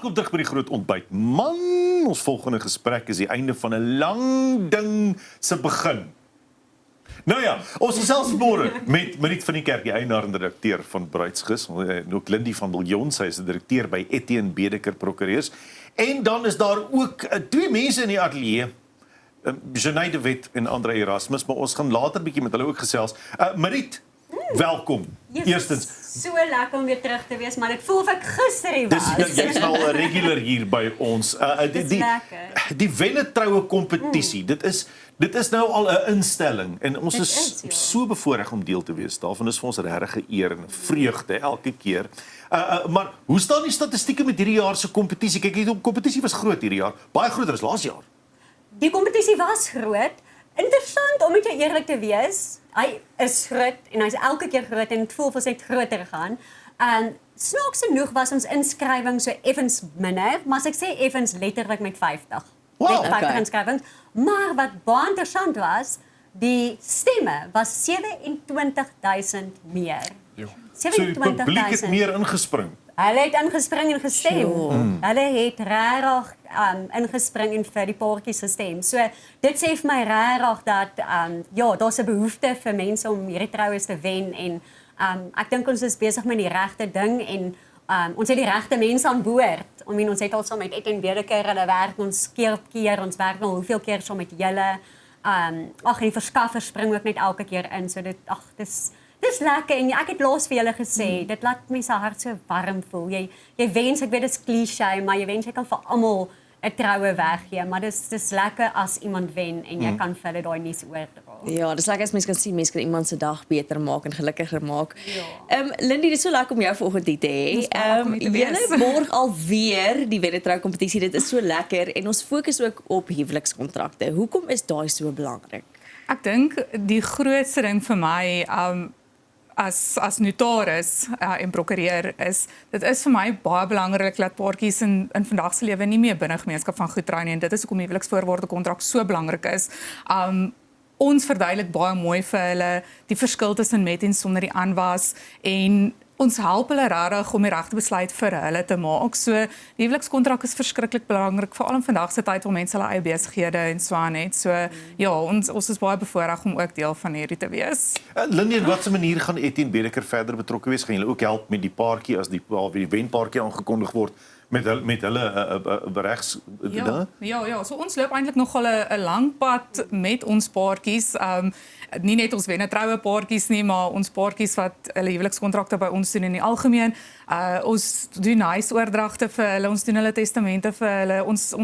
Welkom terug by die groot ontbyt. Man, ons volgende gesprek is die einde van 'n lang ding se begin. Nou ja, ons gesels môre met Mariet van die Kerk, die eienaar en redakteur van Bruidsgis, en ook Lindy van Biljon, sy is die direkteur by Etienne Bedeker Prokureurs. En dan is daar ook twee mense in die ateljee, Jenay de Wet en Andre Erasmus, maar ons gaan later bietjie met hulle ook gesels. Mariet, welkom. Eerstens, so lekker om weer terug te wees, maar dit voel of ek gister hier was. Dis jy's nou 'n regular hier by ons. Die wennetroue kompetisie. Dit is nou al 'n instelling en ons is so bevoorreg om deel te wees daarvan. Is vir ons regtig 'n eer en 'n vreugde elke keer. Maar hoe staan die statistieke met hierdie jaar se kompetisie? Kyk, die kompetisie was groot hierdie jaar, baie groter as laas jaar. Die kompetisie was groot. Interessant om met jou eerlik te wees. Hy is groot en hy's elke keer groot en dit voel of ons net groter gaan. Snaaks genoeg was ons inskrywing so effens minder, maar as ek sê effens letterlik met 50. Wow, met 50 inskrywings. Maar wat baie interessant was, die stemme was 27.000 meer. So die publiek het meer ingespring. Hulle het ingespring en gestem. Hulle het regtig ingespring en vir die paartjies gestem. So dit sê vir my regtig dat ja, daar's 'n behoefte vir mense om hierdie troues te wen en ek dink ons is besig met die regte ding en ons het die regte mense aan boord. Ons het al saam met Etienne Bedeker, hulle werk ons keer op keer, ons werk nou hoeveel keer saam met julle. En die verskaffers spring ook net elke keer in. So dit dis lekker en ek het laas vir julle gesê, dit laat mense hart so warm voel. Jy wens, ek weet dit is cliché, maar jy wens jy kan vir almal 'n troue weggee, maar dis lekker as iemand wen en jy kan vir hulle daai nuus oordra. Ja, dis lekker as mense kan sien mense kan iemand se dag beter maak en gelukkiger maak. Lindy, dis so lekker om jou vanoggend hier te hê. Julle borg alweer die wennetrou kompetisie. Dit is so lekker en ons fokus ook op huwelikskontrakte. Hoekom is daai so belangrik? Ek dink die grootste ding vir my as notaris en prokureur dit is vir my baie belangrik dat paartjies in vandag se lewe nie meer binne gemeenskap van goed trou nie en dit is hoekom huweliksvoorwaarde kontrak so belangrik is. Ons verduidelik baie mooi vir hulle die verskil tussen met en sonder die aanwas en ons help hulle regtig om die regte besluit vir hulle te maak. So die huwelikskontrak is verskriklik belangrik veral in vandag se tyd waar mense hulle eie besighede en so aan het. So ja, ons is baie bevoorreg om ook deel van hierdie te wees. Lindy, op watter manier gaan Etienne Bedeker verder betrokke wees? Gaan julle ook help met die paartjie as die wenpaartjie aangekondig word met hulle regs Ja, so ons loop eintlik nogal 'n lang pad met ons paartjies. Nie net ons wennetroue paartjies nie, maar ons paartjies wat hulle huwelikskontrakte by ons doen in die algemeen. Ons doen huisoordragte vir hulle, ons doen hulle testamente vir hulle. Ons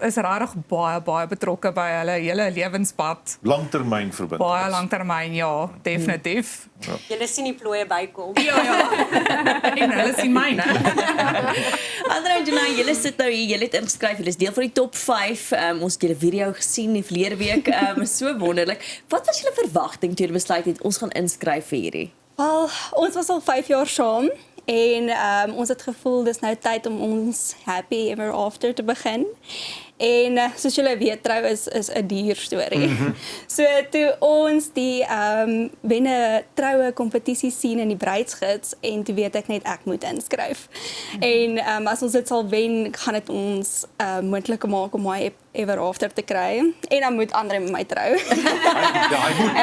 is regtig baie betrokke by hulle hele lewenspad. Langtermyn verbintenis. Baie langtermyn, ja, definitief. Julle sien die plooie bykom. Ja. En hulle sien myne. Andre en Jenay, julle sit nou hier, julle het ingeskryf, julle is deel van die top 5. Ons het julle video gesien die verlede week. So wonderlik. Wat was julle verwagting toe julle besluit het ons gaan inskryf vir hierdie? Wel, ons was al 5 jaar saam en ons het gevoel dis nou tyd om ons happy ever after te begin. En soos julle weet, trou is 'n duur storie. So toe ons die wennetroue kompetisie sien in die bruidsgids en toe weet ek net ek moet inskryf. En as ons dit sal wen, gaan dit ons moontlik maak om my ever after te kry. En dan moet Andre met my trou. Ja, hy moet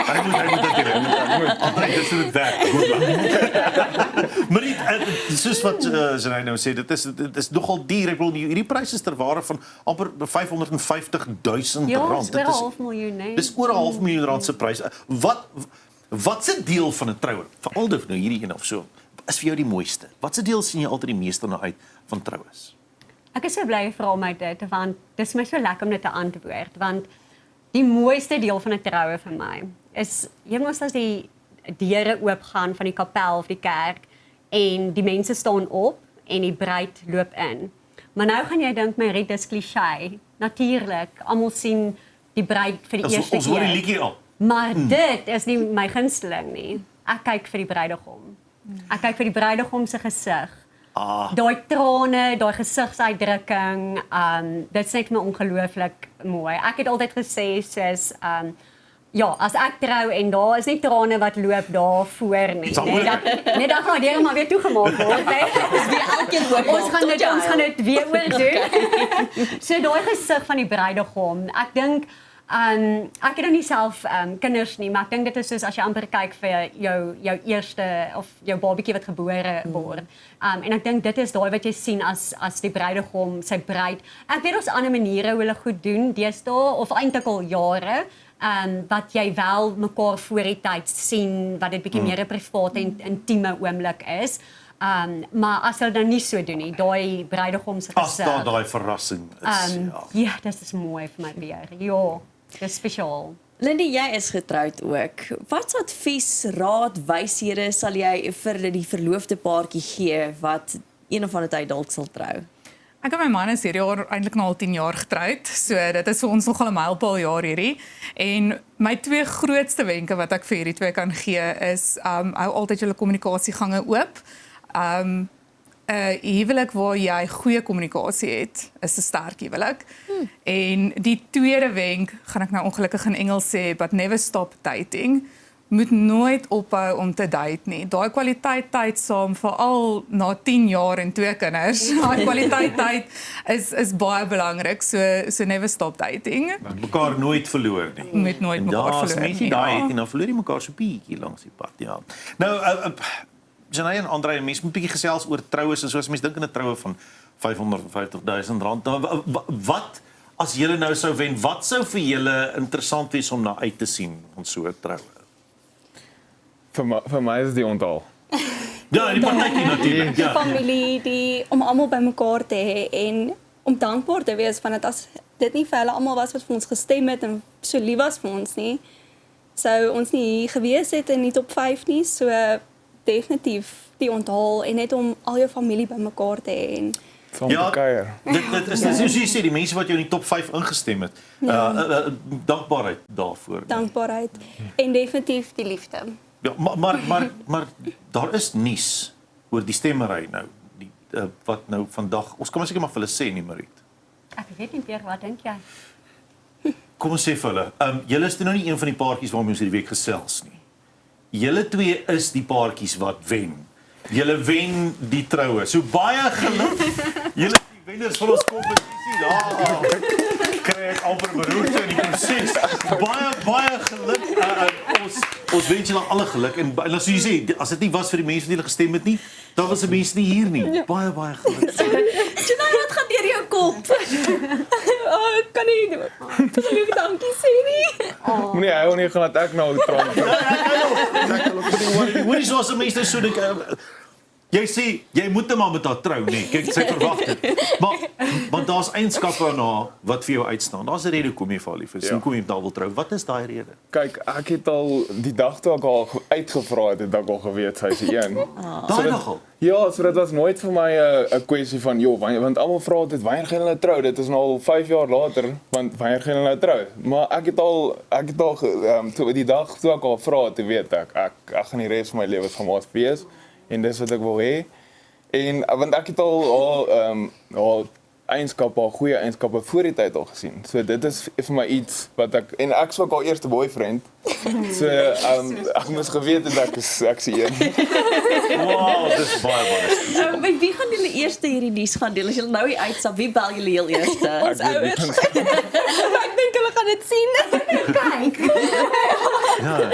dit. Andre, dit is werk. Maar soos wat Jenay nou sê, dit is nogal duur. Ek bedoel, hierdie pryse is ter waarde van amper R550.000. Ja, dis oor 'n half miljoen, hè. Dis oor 'n half miljoen rand se prys. Wat se deel van 'n troue, veral nou hierdie een of so, is vir jou die mooiste? Wat se deel sien jy altyd die meeste na uit van troues? Ek is so bly vir al my dit, want dit is my so lekker om dit te antwoord, want die mooiste deel van 'n troue vir my is eendag as die deure oopgaan van die kapel of die kerk en die mense staan op en die bruid loop in. Maar nou gaan jy dink, Mariet, dis cliché. Natuurlik, almal sien die bruid vir die eerste keer. Ons hoor die liedjie al. Maar dit is nie my gunsteling nie. Ek kyk vir die bruidegom. Ek kyk vir die bruidegom se gesig. Daai trane, daai gesigsuitdrukking, dit is net my ongelooflik mooi. Ek het altyd gesê soos ja, as ek trou en daar is nie trane wat loop daar voor nie. Samuel. Nee, dan gaan die deur maar weer toegemaak word, hè. Dis weer elkeen hoop. Ons gaan dit weer oordoen. So daai gesig van die bruidegom, ek dink ek het nou nie self kinders nie, maar ek dink dit is soos as jy amper kyk vir jou eerste of jou babatjie wat gebore word. En ek dink dit is daai wat jy sien as die bruidegom sy bruid. Ek weet ons ander maniere hoe hulle goed doen deesdae of eintlik al jare. Wat jy wel mekaar voor die tyd sien, wat dit bietjie meer 'n private en intieme oomblik is. Maar as hulle nou nie so doen nie, daai bruidegom se As daar daai verrassing is. ja, dit is mooi vir my weer. Ja, dis spesiaal. Lindy, jy is getroud ook. Wat advies, raad, wyshede sal jy vir die verloofde paartjie gee wat een of ander tyd dalk sal trou? Ek en my man is hierdie jaar eintlik nou al 10 jaar getroud, so dit is vir ons nogal 'n mylpaal jaar hierdie. En my 2 grootste wenke wat ek vir hierdie twee kan gee is hou altyd julle kommunikasiegange oop. 'n Huwelik waar jy goeie kommunikasie het, is 'n sterk huwelik. En die tweede wenk, gaan ek nou ongelukkig in Engels sê, but never stop dating. Moet nooit ophou om te date nie. Daai kwaliteit tyd saam, veral na 10 jaar en 2 kinders. Daai kwaliteit tyd is baie belangrik. So never stop dating. Mekaar nooit verloor nie. Moet nooit mekaar As verloor mense nie. daai het en dan verloor jy mekaar so bietjie langs die pad, ja. Nou Janay en Andre, mense moet 'n bietjie gesels oor troues en soos mense dink in 'n troue van R550,000. Nou, wat as julle nou sou wen, wat sou vir julle interessant wees om na uit te sien van so 'n troue? Vir my is dit die onthaal. Ja, die partytjie natuurlik. Die Ja. familie, om almal bymekaar te hê en om dankbaar te wees van dit as dit nie vir hulle almal was wat vir ons gestem het en so lief was vir ons nie, sou ons nie hier gewees het in die top 5 nie. So definitief die onthaal en net om al jou familie bymekaar te hê en Saam te kuier. Dit is soos jy sê, die mense wat jou in die top 5 ingestem het. Dankbaarheid daarvoor. dankbaarheid en definitief die liefde. Ja, maar daar is nuus oor die stemmery nou, die wat nou vandag. Ons kan maar seker maar vir hulle sê nie, Mariet. Ek weet nie meer wat dink jy? Kom ons sê vir hulle, julle is toe nou nie een van die paartjies waarmee ons hierdie week gesels nie. Julle twee is die paartjies wat wen. Julle wen die troue. So baie geluk. Julle is die wenners van ons kompetisie. Ja, kry ek amper beroerte in die proses. Baie geluk. Ons wens julle alle geluk en as jy sê, as dit nie was vir die mense wat julle gestem het nie, dan was die mense nie hier nie. Baie geluk. Janay, wat gaan deur jou kop? Ek kan nie persoonlik dankie sê nie. Moenie hou nie, gaan ek nou traan. Hoor jy soos mense so dink, jy sê jy moet net maar met haar trou, nee. Kyk, sy verwag dit. Maar daar's eienskappe aan haar wat vir jou uitstaan. Daar's 'n rede hoekom jy vir haar lief is. En hoekom jy daar wil trou. Wat is daai rede? Kyk, ek het al die dag toe ek al uitgevra het ek al geweet sy is die een. Daai nogal. Ja, so dit was nooit vir my 'n kwessie van joh, want almal vra altyd wanneer gaan hulle trou? Dit is nou al 5 jaar later, want wanneer gaan hulle nou trou? Maar ek het al toe die dag toe ek al vra, toe weet ek gaan die res van my lewe van ons wees en dis wat ek wil hê. En want ek het al eienskappe, al goeie eienskappe voor die tyd al gesien. So dit is vir my iets wat ek en ek sou ook al eerste boyfriend. So ek moes geweet het ek is een. Wow, dis baie. Met wie gaan julle eerste hierdie nuus gaan deel? As julle nou hier uitstap, wie bel julle heel eerste? Ons ouers. Ek dink hulle gaan dit sien. Kyk. Ja.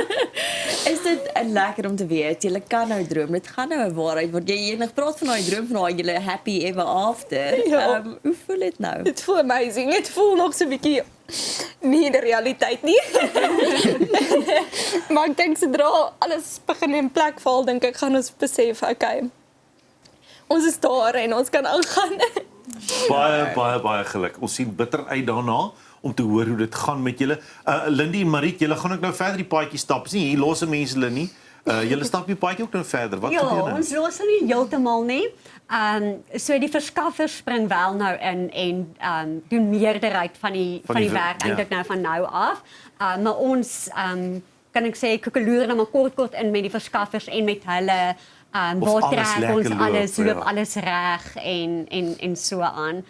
Is dit lekker om te weet, julle kan nou droom, dit gaan nou 'n waarheid word. Jy nog praat van daai droom van daai julle happy ever after. Ja. Hoe voel dit nou? Dit voel amazing. Dit voel nog so 'n bietjie nie die realiteit nie. Maar ek dink sodra alles begin in plek val, dink ek gaan ons besef, okay. Ons is daar en ons kan aangaan. Baie geluk. Ons sien bitter uit daarna om te hoor hoe dit gaan met julle. Lindy en Mariet, julle gaan ook nou verder die paadjie stap. Is nie hier losse mense hulle nie. Julle stap die paadjie ook nou verder. Wat Ja, gebeur nou? ons los nie heeltemal nie. So die verskaffers spring wel nou in en doen meerderheid van die werk eintlik nou van nou af. Maar ons kan ek sê koekeloer nou maar kort in met die verskaffers en met hulle Of waar alles trek lekker ons alles loop, loop ja. alles reg en so aan.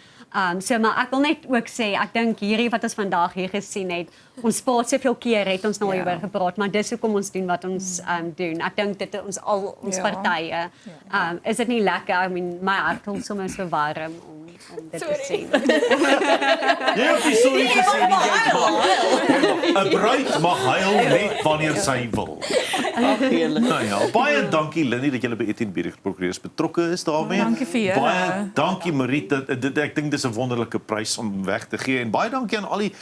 So maar ek wil net ook sê, ek dink hierdie wat ons vandag hier gesien het, ons praat soveel keer het ons nou oor gepraat, maar dis hoekom ons doen wat ons doen. Ek dink dit ons al ons partye is dit nie lekker. I mean, my hart voel sommer so warm om dit te sien. Ja, ek is sorry te sê nie. 'n Bruid mag huil net wanneer sy wil. Nou ja, baie dankie Lindy dat jy by Etienne Bierger Prokureurs betrokke is daarmee. Dankie vir julle. Baie dankie Mariet, ek dink dis 'n wonderlike prys om weg te gee en baie dankie aan al die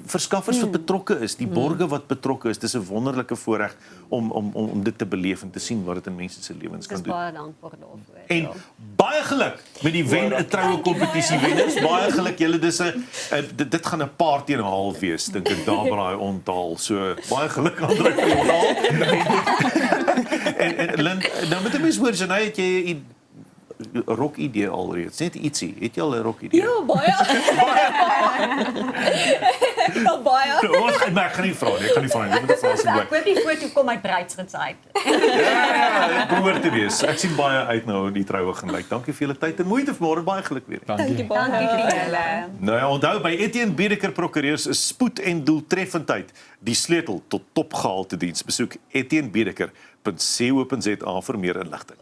verskaffers wat betrokke is, die borgers wat betrokke is. Dis 'n wonderlike voorreg om dit te beleef en te sien wat dit in mense se lewens kan Dis doen. baie dankbaar daarvoor. En baie geluk met die wen troue kompetisie wenners. Baie geluk julle, dis 'n dit gaan 'n paar teen 'n half wees, dink ek daar by daai ontaal. So baie geluk aan daai ontaal. En Lynn, nou met 'n mens hoor Janay, het jy 'n rock idee alreeds? Net ietsie. Het jy al 'n rock idee? Ja, baie. Ja, baie. Maar ek gaan nie vra nie. Ek gaan nie vra nie. Dit moet 'n vraag So ek bly. hoop die foto kom uit bruidsgids uit. Ja, dit behoort te wees. Ek sien baie uit nou hoe die troue gaan lyk. Dankie vir julle tyd en moeite vanmôre. Baie geluk weer. Dankie baie. Dankie vir julle. Nou ja, onthou by Etienne Bierger Prokureurs is spoed en doeltreffendheid die sleutel tot topgehalte diens. Besoek etiennebierger.co.za vir meer inligting.